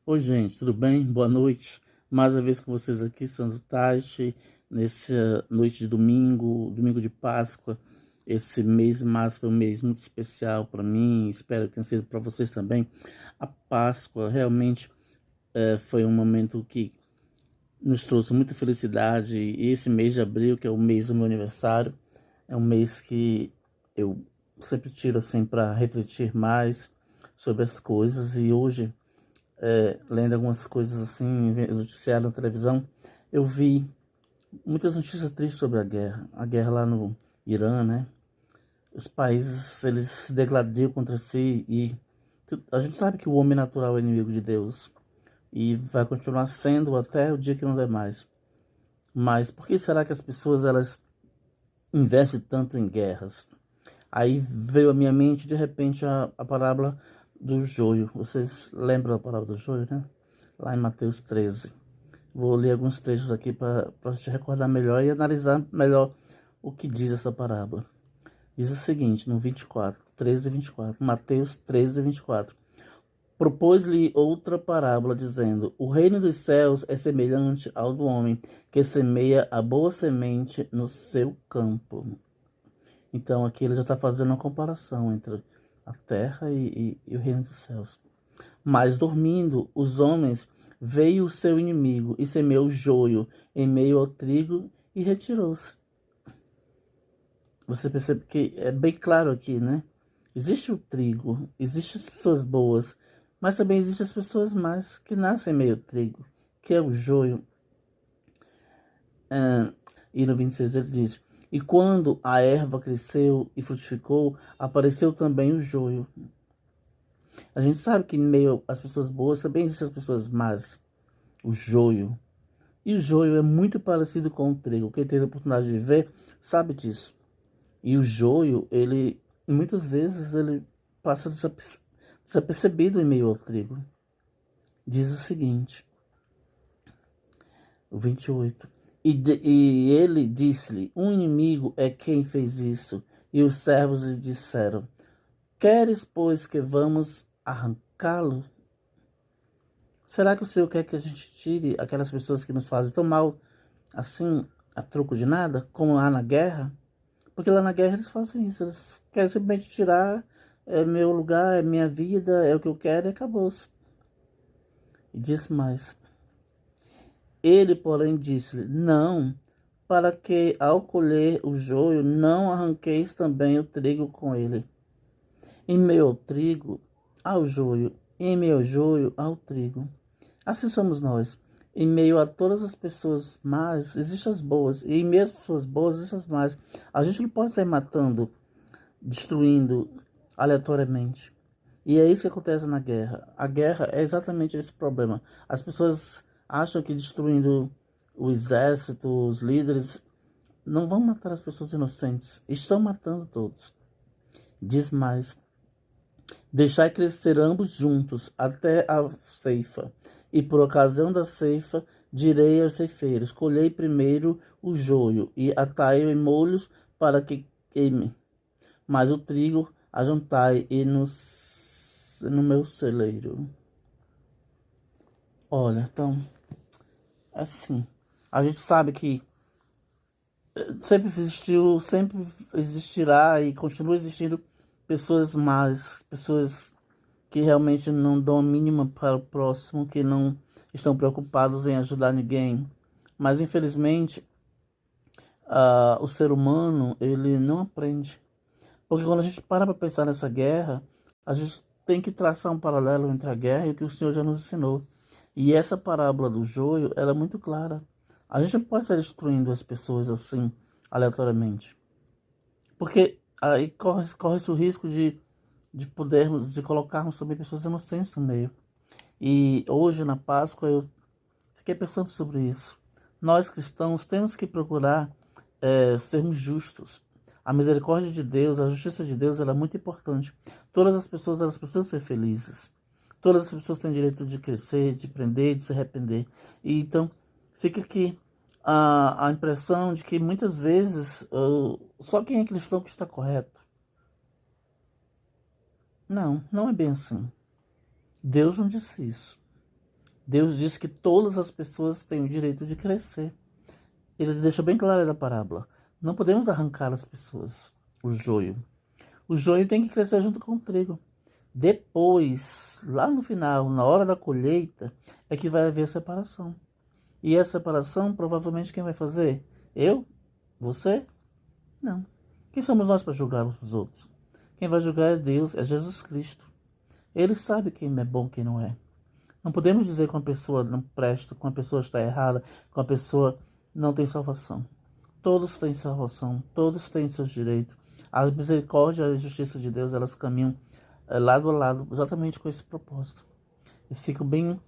Oi, gente, tudo bem? Boa noite. Mais uma vez com vocês aqui, Sandro Tati, nessa noite de domingo, domingo de Páscoa. Esse mês de março foi um mês muito especial para mim, espero que tenha sido para vocês também. A Páscoa realmente foi um momento que nos trouxe muita felicidade. E esse mês de abril, que é o mês do meu aniversário, é um mês que eu sempre tiro assim para refletir mais sobre as coisas. E hoje, lendo algumas coisas assim, noticiário na televisão, eu vi muitas notícias tristes sobre a guerra lá no Irã, né? Os países, eles se degladiam contra si e a gente sabe que o homem natural é inimigo de Deus e vai continuar sendo até o dia que não der mais. Mas por que será que as pessoas, elas investem tanto em guerras? Aí veio à minha mente, de repente, a parábola do joio. Vocês lembram da parábola do joio, né? Lá em Mateus 13. Vou ler alguns trechos aqui para te recordar melhor e analisar melhor o que diz essa parábola. Diz o seguinte, no 24, 13 e 24, Mateus 13 e 24. Propôs-lhe outra parábola, dizendo: O reino dos céus é semelhante ao do homem que semeia a boa semente no seu campo. Então aqui ele já está fazendo uma comparação entre a terra e o reino dos céus. Mas dormindo, os homens, veio o seu inimigo e semeou joio em meio ao trigo e retirou-se. Você percebe que é bem claro aqui, né? Existe o trigo, existem as pessoas boas, mas também existem as pessoas más que nascem em meio ao trigo, que é o joio. E no 26 ele diz: E quando a erva cresceu e frutificou, apareceu também o joio. A gente sabe que em meio às pessoas boas também existem as pessoas más, o joio. E o joio é muito parecido com o trigo. Quem teve a oportunidade de ver sabe disso. E o joio, ele muitas vezes ele passa desapercebido em meio ao trigo. Diz o seguinte, o 28. E ele disse-lhe: Um inimigo é quem fez isso. E os servos lhe disseram: Queres, pois, que vamos arrancá-lo? Será que o Senhor quer que a gente tire aquelas pessoas que nos fazem tão mal, assim, a troco de nada, como lá na guerra? Porque lá na guerra eles fazem isso, eles querem simplesmente tirar, é meu lugar, é minha vida, é o que eu quero e acabou-se. E disse mais. Ele, porém, disse-lhe: Não, para que ao colher o joio não arranqueis também o trigo com ele. Em meio ao trigo, ao joio, e em meio ao joio, ao trigo. Assim somos nós. Em meio a todas as pessoas más, existem as boas. E em meio às pessoas boas, existem as más. A gente não pode sair matando, destruindo aleatoriamente. E é isso que acontece na guerra. A guerra é exatamente esse problema. As pessoas acham que destruindo o exército, os líderes, não vão matar as pessoas inocentes. Estão matando todos. Diz mais: Deixai crescer ambos juntos até a ceifa. E por ocasião da ceifa, direi aos ceifeiros: Colhei primeiro o joio e atai-o em molhos para que queime. Mas o trigo ajuntai e no meu celeiro. Olha, então, assim, a gente sabe que sempre existiu, sempre existirá e continua existindo pessoas más, pessoas que realmente não dão a mínima para o próximo, que não estão preocupados em ajudar ninguém. Mas, infelizmente, o ser humano, ele não aprende. Porque quando a gente para pensar nessa guerra, a gente tem que traçar um paralelo entre a guerra e o que o Senhor já nos ensinou. E essa parábola do joio, ela é muito clara. A gente não pode sair destruindo as pessoas assim, aleatoriamente. Porque aí corre-se o risco de colocarmos também pessoas inocentes no meio. E hoje, na Páscoa, eu fiquei pensando sobre isso. Nós cristãos temos que procurar sermos justos. A misericórdia de Deus, a justiça de Deus, ela é muito importante. Todas as pessoas, elas precisam ser felizes. Todas as pessoas têm direito de crescer, de aprender, de se arrepender. E então, fica aqui a impressão de que muitas vezes só quem é cristão que está correto. Não, não é bem assim. Deus não disse isso. Deus diz que todas as pessoas têm o direito de crescer. Ele deixa bem claro na parábola. Não podemos arrancar as pessoas, o joio. O joio tem que crescer junto com o trigo. Depois, lá no final, na hora da colheita, é que vai haver a separação. E essa separação, provavelmente, quem vai fazer? Eu? Você? Não. Quem somos nós para julgar os outros? Quem vai julgar é Deus, é Jesus Cristo. Ele sabe quem é bom e quem não é. Não podemos dizer que uma pessoa não presta, que uma pessoa está errada, que uma pessoa não tem salvação. Todos têm salvação, todos têm seus direitos. A misericórdia e a justiça de Deus, elas caminham lado a lado, exatamente com esse propósito. Eu fico bem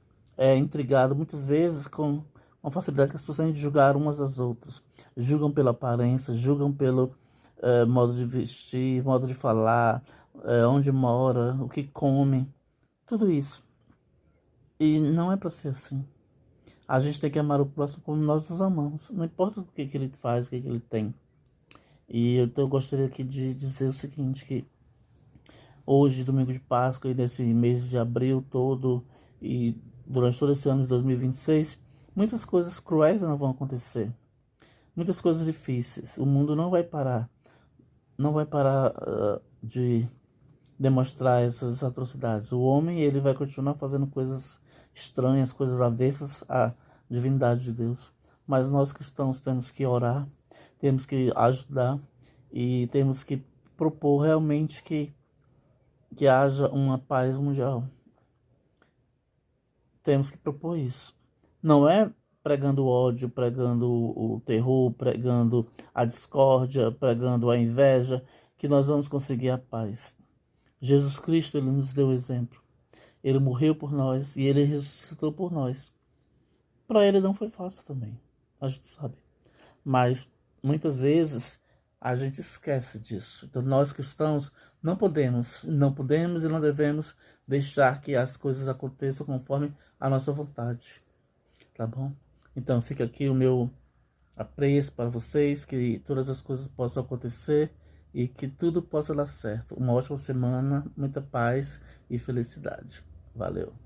intrigado, muitas vezes, com a facilidade que as pessoas têm de julgar umas às outras. Julgam pela aparência, julgam pelo modo de vestir, modo de falar, onde mora, o que come, tudo isso. E não é para ser assim. A gente tem que amar o próximo como nós nos amamos. Não importa o que ele faz, o que ele tem. E então eu gostaria aqui de dizer o seguinte, que hoje, domingo de Páscoa, e nesse mês de abril todo, e durante todo esse ano de 2026, muitas coisas cruéis não vão acontecer. Muitas coisas difíceis. O mundo não vai parar. Não vai parar de demonstrar essas atrocidades. O homem, ele vai continuar fazendo coisas estranhas, coisas avessas à divindade de Deus. Mas nós cristãos temos que orar, temos que ajudar e temos que propor realmente que haja uma paz mundial. Temos que propor isso. Não é pregando o ódio, pregando o terror, pregando a discórdia, pregando a inveja, que nós vamos conseguir a paz. Jesus Cristo, ele nos deu exemplo. Ele morreu por nós e ele ressuscitou por nós. Para ele não foi fácil também, a gente sabe. Mas muitas vezes a gente esquece disso. Então nós cristãos não podemos e não devemos deixar que as coisas aconteçam conforme a nossa vontade. Tá bom? Então fica aqui o meu apreço para vocês, que todas as coisas possam acontecer e que tudo possa dar certo. Uma ótima semana, muita paz e felicidade. Valeu!